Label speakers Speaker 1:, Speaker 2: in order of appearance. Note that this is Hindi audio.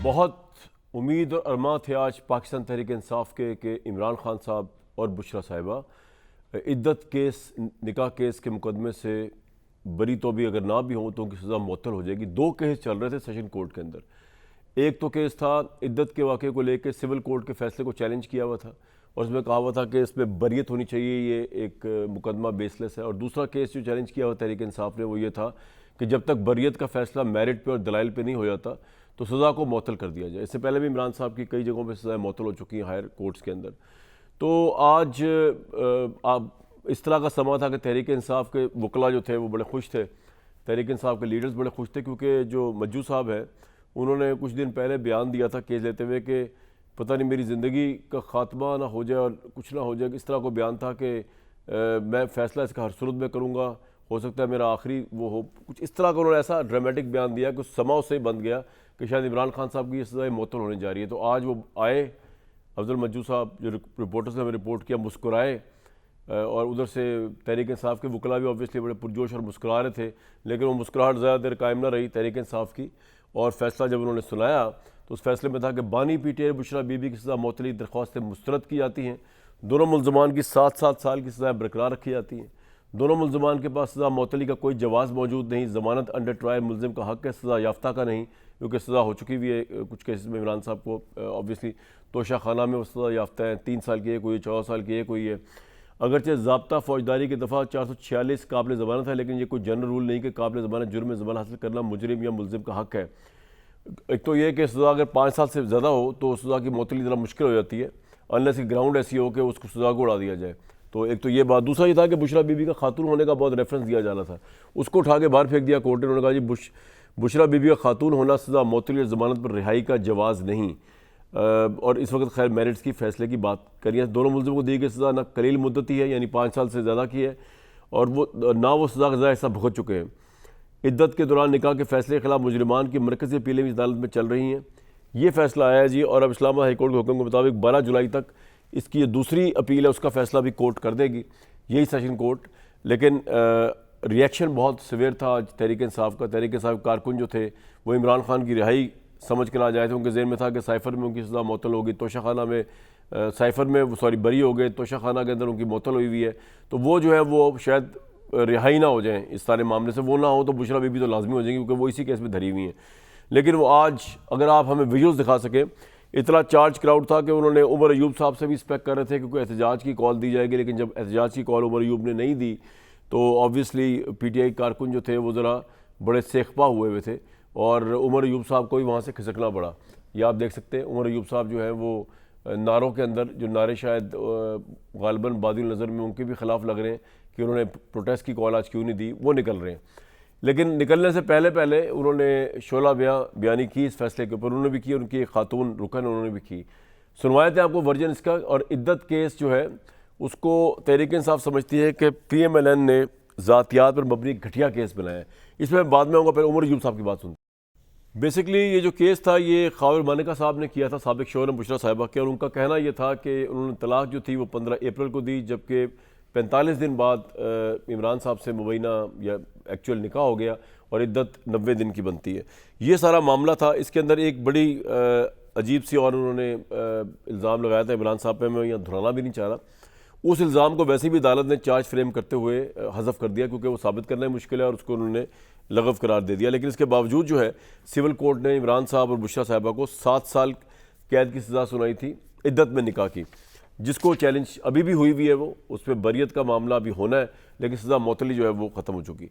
Speaker 1: बहुत उम्मीद और अरमा थे आज पाकिस्तान तहरीक इंसाफ के कि इमरान खान साहब और बुशरा साहिबा इद्दत केस निकाह केस के मुकदमे से बरी तो भी अगर ना भी हो तो उनकी सज़ा मुअत्तल हो जाएगी। दो केस चल रहे थे सेशन कोर्ट के अंदर। एक तो केस था इद्दत के वाक़े को लेकर सिविल कोर्ट के फैसले को चैलेंज किया हुआ था और उसमें कहा हुआ था कि इसमें बरियत होनी चाहिए, ये एक मुकदमा बेसलेस है। और दूसरा केस जो चैलेंज किया हुआ तहरीक इंसाफ ने वो ये था कि जब तक बरियत का फैसला मेरिट पे और दलाइल पे नहीं हो जाता तो सज़ा को मुअत्तल कर दिया जाए। इससे पहले भी इमरान साहब की कई जगहों पे सज़ाएं मुअत्तल हो चुकी हैं हायर कोर्ट्स के अंदर। तो आज इस तरह का समा था कि तहरीक इंसाफ के वकला जो थे वो बड़े खुश थे, तहरीक इंसाफ के लीडर्स बड़े खुश थे, क्योंकि जो मज्जू साहब है उन्होंने कुछ दिन पहले बयान दिया था केस लेते हुए कि पता नहीं मेरी ज़िंदगी का ख़ात्मा ना हो जाए और कुछ ना हो जाए। इस तरह को बयान था कि मैं फ़ैसला इसका हर सूरत में करूँगा, हो सकता है मेरा आखिरी वो हो। कुछ इस तरह का उन्होंने ऐसा ड्रामेटिक बयान दिया कि उस समा उससे ही बन गया कि शायद इमरान खान साहब की ये सज़ाएं मुअत्तल होने जा रही है। तो आज वो आए, अफजल मज्जू साहब जो रिपोर्टर्स ने हमें रिपोर्ट किया, मुस्कुराए और उधर से तहरीक इंसाफ के वकला भी ऑब्वियसली बड़े पुरजोश और मुस्कुरा रहे थे, लेकिन वो मुस्कुराहट ज़्यादा देर कायम ना रही तहरीक इंसाफ की। और फैसला जब उन्होंने सुनाया तो उस फैसले में था कि बानी पीटीआई बुशरा बीबी की सज़ा मुअत्तली दरख्वास्तें मुस्तरद की जाती हैं। दोनों मुल्ज़मान की 7-7 साल की सज़ाएँ बरकरार रखी जाती हैं। दोनों मुल्ज़मान के पास सज़ा मुअत्तली का कोई जवाज़ मौजूद नहीं। ज़मानत अंडर ट्रायल मुल्ज़िम का हक़ है, सज़ा याफ्ता का नहीं, क्योंकि सज़ा हो चुकी हुई है। कुछ केसेस में इमरान साहब को ऑब्वियसली तोशा खाना में वो सज़ा याफ्ता है, 3 साल की एक हुई है, 14 साल की एक हुई है। अगरचे ज़ाब्ता फ़ौजदारी की दफ़ा 446 काबिल ज़मानत है, लेकिन ये कोई जनरल रूल नहीं कि काबिल ज़मानत जुर्म में ज़मानत हासिल करना मुजरिम या मुल्ज़िम का हक़ है। एक तो ये कि सज़ा अगर 5 साल से ज़्यादा हो तो सज़ा की मुअत्तली ज़रा मुश्किल हो जाती है, अनलेस की ग्राउंड ऐसी हो कि उसको सज़ा को उड़ा दिया जाए। तो एक तो ये बात। दूसरा ये था कि बुशरा बीबी का खातून होने का बहुत रेफरेंस दिया जाना था, उसको उठा के बाहर फेंक दिया कोर्ट ने। उन्होंने कहा जी बुशरा बीबी का खातून होना सज़ा मुअत्तली और ज़मानत पर रिहाई का जवाज़ नहीं। और इस वक्त खैर मेरिट्स की फ़ैसले की बात करिए। दोनों मुल्ज़िमों को दी गई सज़ा ना कलील मुद्दती है, यानी 5 साल से ज़्यादा की है, और वो ना वो सज़ा का ज़्यादा हिस्सा भुगत चुके हैं। इद्दत के दौरान निकाह के फैसले के खिलाफ मुजरिमान की मरकज़ी अपीलें इस अदालत में चल रही हैं। ये फैसला आया जी, और अब इस्लामाबाद हाई कोर्ट के हुक्म के मुताबिक 12 जुलाई तक इसकी ये दूसरी अपील है, उसका फैसला भी कोर्ट कर देगी, यही सेशन कोर्ट। लेकिन रिएक्शन बहुत सवेर था आज तहरीक इंसाफ का। तहरीक इंसाफ कारकुन जो थे वो इमरान खान की रिहाई समझ कर आ जाए थे। उनके ज़हन में था कि साइफ़र में उनकी सज़ा मुअत्तल होगी, तोशा खाना में साइफ़र में सॉरी बरी हो गए, तोशा खाना के अंदर उनकी मुअत्तल हुई है। तो वो जो है वो शायद रिहाई ना हो जाए इस सारे मामले से, वो ना हो तो बुशरा बीबी तो लाजमी हो जाएंगी, क्योंकि वो इसी केस में धरी हुई हैं। लेकिन वो आज अगर आप हमें विजुअल्स दिखा सकें, इतना चार्ज क्राउड था कि उन्होंने उमर अयूब साहब से भी एक्सपेक्ट कर रहे थे क्योंकि एहतजाज की कॉल दी जाएगी, लेकिन जब एहतजाज की कॉल उमर अयूब ने नहीं दी तो ऑब्वियसली पीटीआई कारकुन जो थे वो ज़रा बड़े सेखपा हुए थे और उमर अयूब साहब को भी वहाँ से खिसकना पड़ा। ये आप देख सकते हैं उमर अयूब साहब जो है वो नारों के अंदर, जो नारे शायद गालिबन बादिल नज़र में उनके भी ख़िलाफ़ लग रहे हैं कि उन्होंने प्रोटेस्ट की कॉल आज क्यों नहीं दी, वो निकल रहे हैं। लेकिन निकलने से पहले पहले उन्होंने शोला बयानी की इस फैसले के ऊपर, उन्होंने भी की, उनकी एक खातून रुकन उन्होंने भी की। सुनवाए थे आपको वर्जन इसका। और इद्दत केस जो है उसको तहरीक इंसाफ समझती है कि PMLN ने ज़ातियात पर मबनी घटिया केस बनाया है। इसमें बाद में आऊँगा, पहले उमर अयूब साहब की बात सुनते। बेसिकली ये जो केस था ये ख़ावर मानिका साहब ने किया था, साबिक शोहर बुशरा साहिबा के, और उनका कहना ये था कि उन्होंने तलाक जो थी वो 15 अप्रैल को दी, जबकि 45 दिन बाद इमरान साहब से मुबैना या एक्चुअल निकाह हो गया और इद्दत 90 दिन की बनती है। ये सारा मामला था। इसके अंदर एक बड़ी अजीब सी और उन्होंने इल्ज़ाम लगाया था इमरान साहब पे, मैं यहाँ धुराना भी नहीं चाह रहा। उस इल्ज़ाम को वैसे भी अदालत ने चार्ज फ्रेम करते हुए हज़फ कर दिया, क्योंकि वो साबित करना ही मुश्किल है, और उसको उन्होंने लगव करार दे दिया। लेकिन इसके बावजूद जो है सिविल कोर्ट ने इमरान साहब और बुशरा साहिबा को 7 साल कैद की सज़ा सुनाई थी इद्दत में निकाह की, जिसको चैलेंज अभी भी हुई है। वो उसमें बरियत का मामला अभी होना है, लेकिन सज़ा मुअत्तली जो है वो ख़त्म हो चुकी।